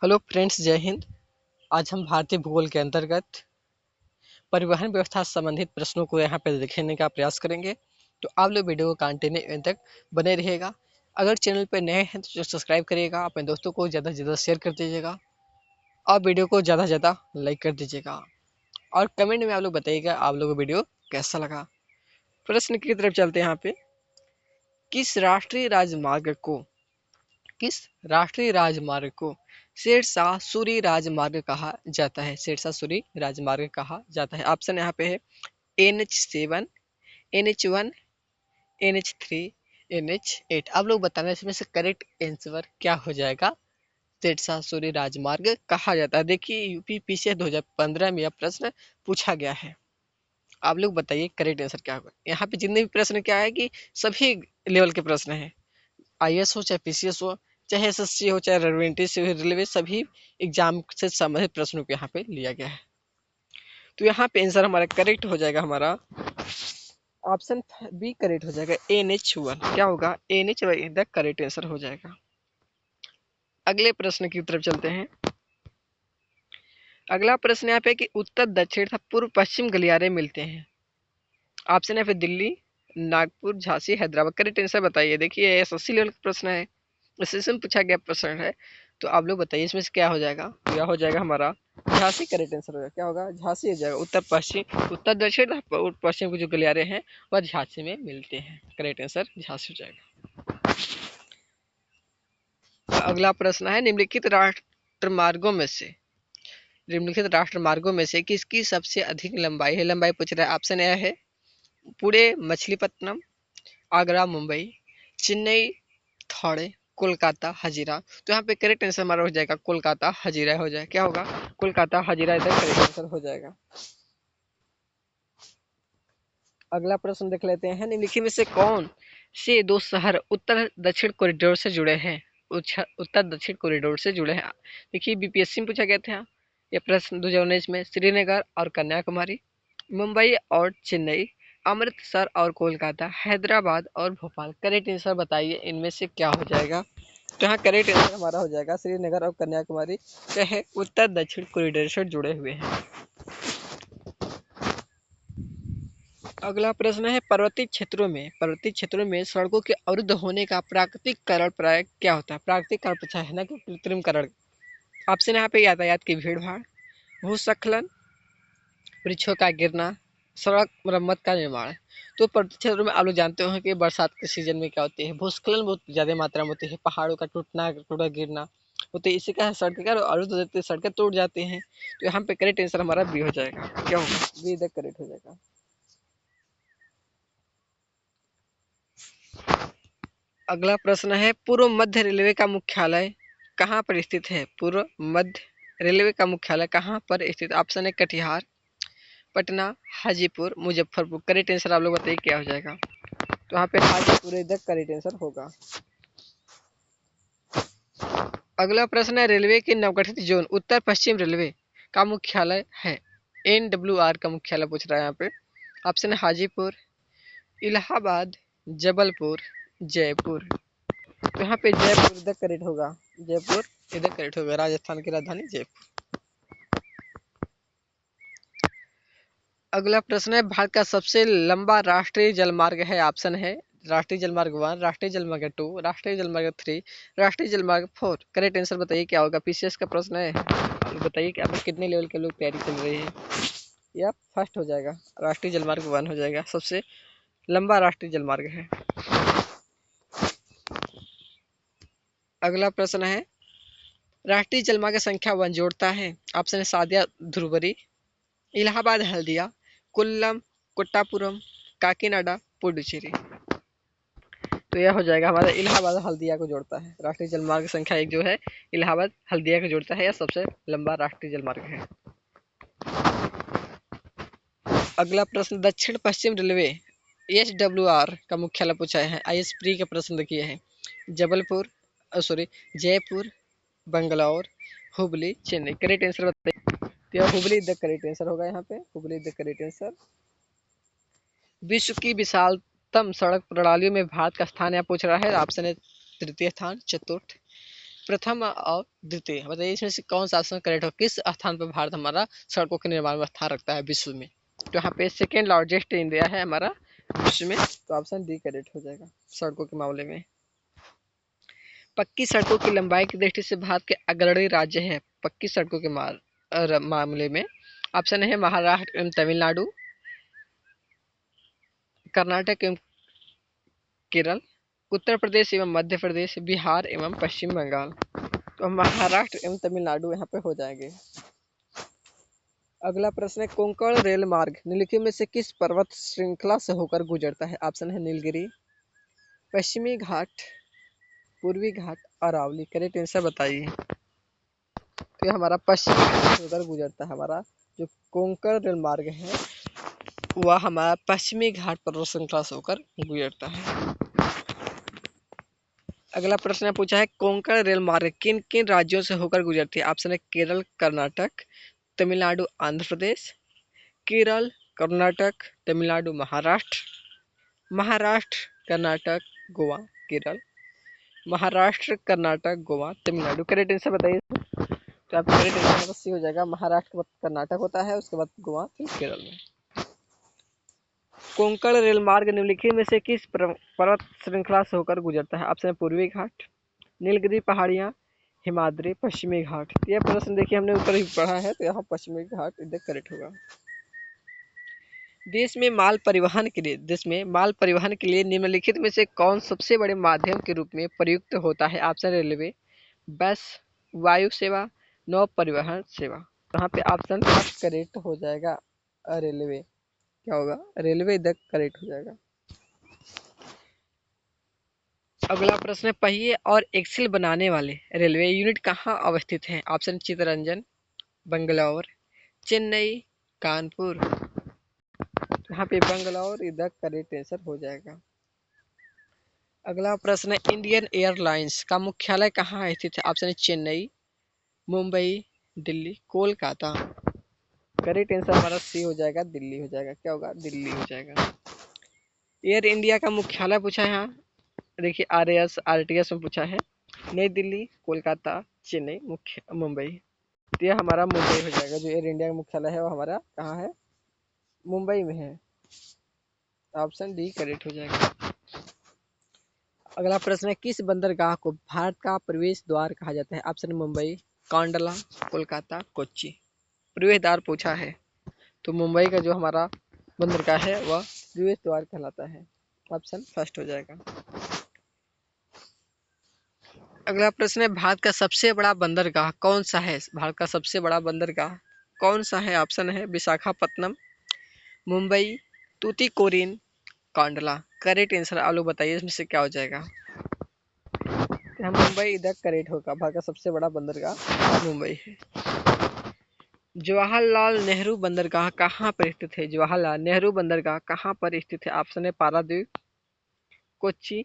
Hello friends, जय हिंद। आज हम भारतीय भूगोल के अंतर्गत परिवहन व्यवस्था से संबंधित प्रश्नों को यहाँ पे देखने का प्रयास करेंगे। तो आप लोग वीडियो को कंटिन्यू एंड तक बने रहिएगा। अगर चैनल पर नए हैं तो सब्सक्राइब करिएगा, अपने दोस्तों को ज़्यादा से ज़्यादा शेयर कर दीजिएगा और वीडियो को ज़्यादा से ज़्यादा लाइक कर दीजिएगा। और कमेंट में आप लोग बताइएगा आप लोगों को वीडियो कैसा लगा। प्रश्न की तरफ चलते हैं। यहाँ पे किस राष्ट्रीय राजमार्ग को किस राष्ट्रीय राजमार्ग को शेरशाह सूरी राजमार्ग कहा जाता है? शेरशाह सूरी राजमार्ग कहा जाता है। ऑप्शन यहाँ पे है NH7, NH1, NH3, NH8। आप लोग बताना इसमें से करेक्ट आंसर क्या हो जाएगा। शेरशाह सूरी राजमार्ग कहा जाता है। देखिए यूपीपीसीएस 2015 में यह प्रश्न पूछा गया है। आप लोग बताइए करेक्ट आंसर क्या होगा। यहाँ पे जितने भी प्रश्न क्या है कि सभी लेवल के प्रश्न हैं। IAS हो चाहे PCS हो चाहे SSC हो चाहे रेलवे से रेलवे, सभी एग्जाम से संबंधित प्रश्नों को यहाँ पे लिया गया है। तो यहाँ पे आंसर हमारा करेक्ट हो जाएगा, हमारा ऑप्शन बी करेक्ट हो जाएगा। NH1 क्या होगा? NH1 द करेक्ट आंसर हो जाएगा। अगले प्रश्न की तरफ चलते हैं। अगला प्रश्न यहाँ पे कि उत्तर दक्षिण तथा पूर्व पश्चिम गलियारे मिलते हैं। ऑप्शन है फिर दिल्ली, नागपुर, झांसी, हैदराबाद। करेक्ट आंसर बताइए। देखिए SSC लेवल का प्रश्न है, इससे पूछा गया प्रश्न है। तो आप लोग बताइए इसमें से क्या हो जाएगा। यह हो जाएगा हमारा झांसी। करेक्ट आंसर होगा। क्या होगा? झांसी हो जाएगा। उत्तर पश्चिम, उत्तर दक्षिण और पश्चिम के जो गलियारे हैं वह झांसी में मिलते हैं। करेक्ट आंसर झांसी हो जाएगा। अगला प्रश्न है निम्नलिखित राष्ट्रमार्गों में से किसकी सबसे अधिक लंबाई है? लंबाई पूछ रहा है। ऑप्शन ए है पुणे मछलीपट्टनम, आगरा मुंबई, चेन्नई थौड़े, कोलकाता हजीरा। तो यहाँ पे करेक्ट आंसर हमारा हो जाएगा कोलकाता हजीरा हो जाएगा। क्या होगा? कोलकाता हजीरा इधर करेक्ट आंसर हो जाएगा। अगला प्रश्न देख लेते हैं। निम्नलिखित में से कौन से दो शहर उत्तर दक्षिण कॉरिडोर से जुड़े हैं? उत्तर दक्षिण कॉरिडोर से जुड़े हैं। देखिए BPSC में पूछा गया था यह प्रश्न 2019 में। श्रीनगर और कन्याकुमारी, मुंबई और चेन्नई, अमृतसर और कोलकाता, हैदराबाद और भोपाल। करेक्ट आंसर बताइए इनमें से क्या हो जाएगा। तो यहाँ करेक्ट आंसर हमारा हो जाएगा श्रीनगर और कन्याकुमारी चाहे उत्तर दक्षिण कॉरिडोर से जुड़े हुए हैं। अगला प्रश्न है पर्वतीय क्षेत्रों में सड़कों के अवरुद्ध होने का प्राकृतिक कारण प्राय क्या होता है? प्राकृतिक कारण पूछा है ना कि कृत्रिम कारण। ऑप्शन यहाँ पे यातायात की भीड़ भाड़, भूस्खलन, वृक्षों का गिरना, सड़क मरम्मत का निर्माण। तो पर्वतीय क्षेत्रों में आप लोग जानते हो कि बरसात के सीजन में क्या होती है, भूस्खलन बहुत ज्यादा मात्रा में होती है, पहाड़ों का टूटा गिरना होते, इसी का सड़क का अवरुद्ध हो जाती है, सड़कें टूट जाती हैं। तो यहाँ पे करेक्ट आंसर हमारा बी हो जाएगा। क्या होगा? बी द करेक्ट हो जाएगा। अगला प्रश्न है पूर्व मध्य रेलवे का मुख्यालय कहाँ पर स्थित है? पूर्व मध्य रेलवे का मुख्यालय कहाँ पर स्थित? ऑप्शन है कटिहार, पटना, हाजीपुर, मुजफ्फरपुर। करेक्ट आंसर आप लोग बताइए क्या हो जाएगा। तो यहाँ पे हाजीपुर इधर करेक्ट आंसर होगा। अगला प्रश्न है रेलवे के नवगठित जोन उत्तर पश्चिम रेलवे का मुख्यालय है। NWR का मुख्यालय पूछ रहा है यहाँ पे। ऑप्शन है हाजीपुर, इलाहाबाद, जबलपुर, जयपुर। तो यहाँ पे जयपुर इधर करेक्ट होगा। जयपुर इधर करेक्ट होगा। राजस्थान की राजधानी जयपुर। अगला प्रश्न है भारत का सबसे लंबा राष्ट्रीय जलमार्ग है। ऑप्शन है राष्ट्रीय जलमार्ग 1, राष्ट्रीय जलमार्ग 2, राष्ट्रीय जलमार्ग 3, राष्ट्रीय जलमार्ग 4। करेक्ट आंसर बताइए क्या होगा। PCS का प्रश्न है। आप बताइए कि आप कितने लेवल के लोग तैयारी कर रहे हैं। यह फर्स्ट हो जाएगा, राष्ट्रीय जलमार्ग 1 हो जाएगा, सबसे लंबा राष्ट्रीय जलमार्ग है। अगला प्रश्न है राष्ट्रीय जलमार्ग संख्या 1 जोड़ता है। ऑप्शन है सादिया ध्रुवरी, इलाहाबाद हल्दिया, कोल्लम, कोट्टापुरम, काकीनाडा, पुडुचेरी। तो यह हो जाएगा हमारा इलाहाबाद हल्दिया को जोड़ता है। राष्ट्रीय जलमार्ग संख्या 1 जो है इलाहाबाद हल्दिया को जोड़ता है। यह सबसे लंबा राष्ट्रीय जलमार्ग है। अगला प्रश्न दक्षिण पश्चिम रेलवे SWR का मुख्यालय पूछा है। IS प्री का प्रश्न देखिए है जबलपुर जयपुर, बंगलौर, हुबली, चेन्नई। करेक्ट आंसर बताइए। तो हुबली द करेक्ट आंसर होगा। यहाँ पे हुबली द करेक्ट आंसर। विश्व की विशालतम सड़क प्रणालियों में भारत का स्थान यहाँ पूछ रहा है। ऑप्शन है तृतीय स्थान, चतुर्थ, प्रथम और द्वितीय, बताइए इसमें से कौन सा ऑप्शन करेक्ट हो, किस स्थान पर भारत हमारा सड़कों के निर्माण में स्थान रखता है विश्व में। तो यहाँ पे सेकेंड लार्जेस्ट इंडिया है हमारा विश्व में, तो ऑप्शन डी करेक्ट हो जाएगा सड़कों के मामले में। पक्की सड़कों की लंबाई की दृष्टि से भारत के अग्रणी राज्य है पक्की सड़कों के मामले में। ऑप्शन है महाराष्ट्र एवं तमिलनाडु, कर्नाटक एवं केरल, उत्तर प्रदेश एवं मध्य प्रदेश, बिहार एवं पश्चिम बंगाल। तो महाराष्ट्र एवं तमिलनाडु यहाँ पे हो जाएंगे। अगला प्रश्न है कोंकण रेल मार्ग निम्नलिखित में से किस पर्वत श्रृंखला से होकर गुजरता है। ऑप्शन है नीलगिरी, पश्चिमी घाट, पूर्वी घाट, अरावली। करेक्ट आंसर बताइए। तो ये हमारा पश्चिमी घाट से होकर गुजरता है। हमारा जो कोंकण रेल मार्ग है वह हमारा पश्चिमी घाट पर्वत श्रृंखला से होकर गुजरता है। अगला प्रश्न पूछा है कोंकण रेल मार्ग किन किन राज्यों से होकर गुजरती है। ऑप्शन है केरल, कर्नाटक, तमिलनाडु, आंध्र प्रदेश, केरल, कर्नाटक, तमिलनाडु, महाराष्ट्र, महाराष्ट्र, कर्नाटक, गोवा, केरल, महाराष्ट्र, कर्नाटक, गोवा, तमिलनाडु। करेक्ट आंसर बताइए। तो आपका करेक्ट आंसर सी हो जाएगा, महाराष्ट्र के बाद कर्नाटक होता है, उसके बाद गोवा, फिर केरल में। कोंकण रेल मार्ग निम्नलिखित में से किस पर्वत श्रृंखला से होकर गुजरता है। ऑप्शन पूर्वी घाट, नीलगिरी पहाड़ियाँ, हिमाद्री, पश्चिमी घाट। यह प्रश्न देखिए हमने ऊपर ही पढ़ा है, तो यहाँ पश्चिमी घाट इधर करेक्ट होगा। देश में माल परिवहन के लिए निम्नलिखित में से कौन सबसे बड़े माध्यम के रूप में प्रयुक्त होता है। ऑप्शन रेलवे, बस, वायु सेवा, नौ परिवहन सेवा। यहाँ पे ऑप्शन करेक्ट हो जाएगा रेलवे। क्या होगा, रेलवे इधर करेक्ट हो जाएगा। अगला प्रश्न है पहिए और एक्सिल बनाने वाले रेलवे यूनिट कहाँ अवस्थित हैं। ऑप्शन चित्तरंजन, बंगलौर, चेन्नई, कानपुर। यहाँ पे बंगलौर इधर करेक्ट आंसर हो जाएगा। अगला प्रश्न है इंडियन एयरलाइंस का मुख्यालय कहाँ स्थित है। ऑप्शन है चेन्नई, मुंबई, दिल्ली, कोलकाता। करेक्ट आंसर हमारा सी हो जाएगा, दिल्ली हो जाएगा। क्या होगा, दिल्ली हो जाएगा। एयर इंडिया का मुख्यालय पूछा है यहाँ, देखिए RTS में पूछा है, नई दिल्ली, कोलकाता, चेन्नई, मुंबई। तो यह हमारा मुंबई हो जाएगा। जो एयर इंडिया का मुख्यालय है वो हमारा कहाँ है, मुंबई में है। ऑप्शन डी करेक्ट हो जाएगा। अगला प्रश्न है किस बंदरगाह को भारत का प्रवेश द्वार कहा जाता है। ऑप्शन मुंबई, कांडला, कोलकाता, कोच्चि। प्रवेश द्वार पूछा है, तो मुंबई का जो हमारा बंदरगाह है वह प्रवेश द्वार कहलाता है। ऑप्शन फर्स्ट हो जाएगा। अगला प्रश्न है भारत का सबसे बड़ा बंदरगाह कौन सा है। भारत का सबसे बड़ा बंदरगाह कौन सा है। ऑप्शन है विशाखापत्तनम, मुंबई, तूतीकोरिन, कांडला। करेक्ट आंसर आप लोग बताइए इसमें से क्या हो जाएगा। तो मुंबई इधर करेक्ट होगा। भारत का सबसे बड़ा बंदरगाह मुंबई है। जवाहरलाल नेहरू बंदरगाह कहाँ पर स्थित है। जवाहरलाल नेहरू बंदरगाह कहाँ पर स्थित है। ऑप्शन है पारादीप, कोच्चि,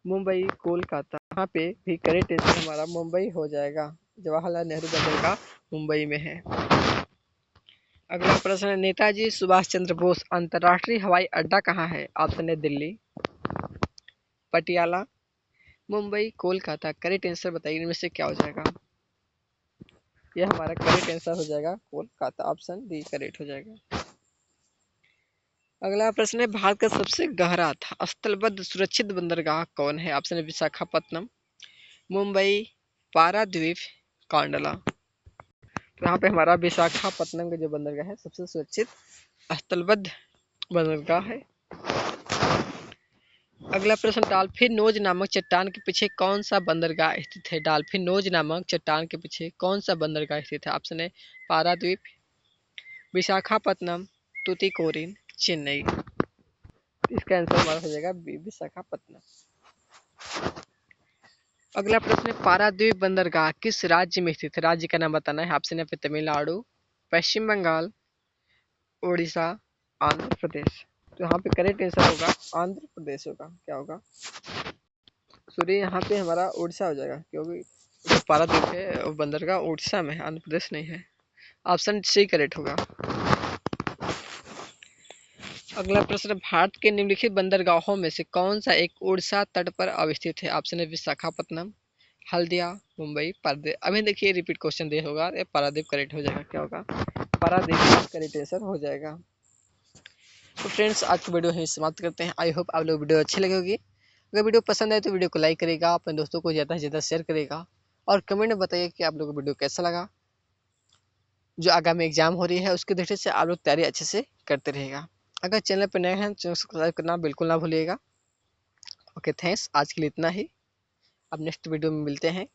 मुंबई, कोलकाता। यहाँ पे भी करेक्ट आंसर हमारा मुंबई हो जाएगा। जवाहरलाल नेहरू बंदरगाह मुंबई में है। अगला प्रश्न है नेताजी सुभाष चंद्र बोस अंतर्राष्ट्रीय हवाई अड्डा कहाँ है। ऑप्शन है दिल्ली, पटियाला, मुंबई, कोलकाता। करेक्ट आंसर बताइए इनमें से क्या हो जाएगा। यह हमारा करेक्ट आंसर हो जाएगा कोलकाता। ऑप्शन डी करेक्ट हो जाएगा। अगला प्रश्न है भारत का सबसे गहरा था स्थलबद्ध सुरक्षित बंदरगाह कौन है। ऑप्शन है विशाखापत्तनम, मुंबई, पारादीप, कांडला। तो यहाँ पे हमारा विशाखापत्तनम का जो बंदरगाह है सबसे सुरक्षित स्थलबद्ध बंदरगाह है। अगला प्रश्न डॉल्फिन नोज नामक चट्टान के पीछे कौन सा बंदरगाह स्थित है। डॉल्फिन नोज नामक चट्टान के पीछे कौन सा बंदरगाह स्थित है। ऑप्शन है पारादीप, विशाखापत्तनम, तूतीकोरिन, चेन्नई। इसका आंसर हमारा हो जाएगा विशाखापत्तनम। अगला प्रश्न है पारादीप बंदरगाह किस राज्य में स्थित है। राज्य का नाम बताना है। ऑप्शन है तमिलनाडु, पश्चिम बंगाल, उड़ीसा, आंध्र प्रदेश। तो यहाँ पे करेक्ट आंसर होगा आंध्र प्रदेश होगा। क्या होगा, सॉरी यहाँ पे हमारा उड़ीसा हो जाएगा, क्योंकि जो पारादीप है वो बंदरगाह उड़ीसा में है, आंध्र प्रदेश नहीं है। ऑप्शन सी करेक्ट होगा। अगला प्रश्न भारत के निम्नलिखित बंदरगाहों में से कौन सा एक उड़ीसा तट पर अवस्थित है। ऑप्शन है विशाखापत्तनम, हल्दिया, मुंबई, पारादीप। अभी देखिए रिपीट क्वेश्चन दे होगा, ये पारादीप करेक्ट हो जाएगा, क्या होगा, पारादीप करेक्ट आंसर हो जाएगा। तो फ्रेंड्स आज की वीडियो यहीं समाप्त करते हैं। आई होप आप लोग वीडियो अच्छी लगी होगी। अगर वीडियो पसंद आए तो वीडियो को लाइक करेगा, अपने दोस्तों को ज़्यादा से ज़्यादा शेयर करेगा और कमेंट में बताइए कि आप लोगों को वीडियो कैसा लगा। जो आगामी एग्जाम हो रही है उसके दृष्टि से आप लोग तैयारी अच्छे से करते रहेगा। अगर चैनल पर नए हैं तो चैनल सब्सक्राइब करना बिल्कुल ना भूलिएगा। ओके थैंक्स, आज के लिए इतना ही। अब नेक्स्ट वीडियो में मिलते हैं।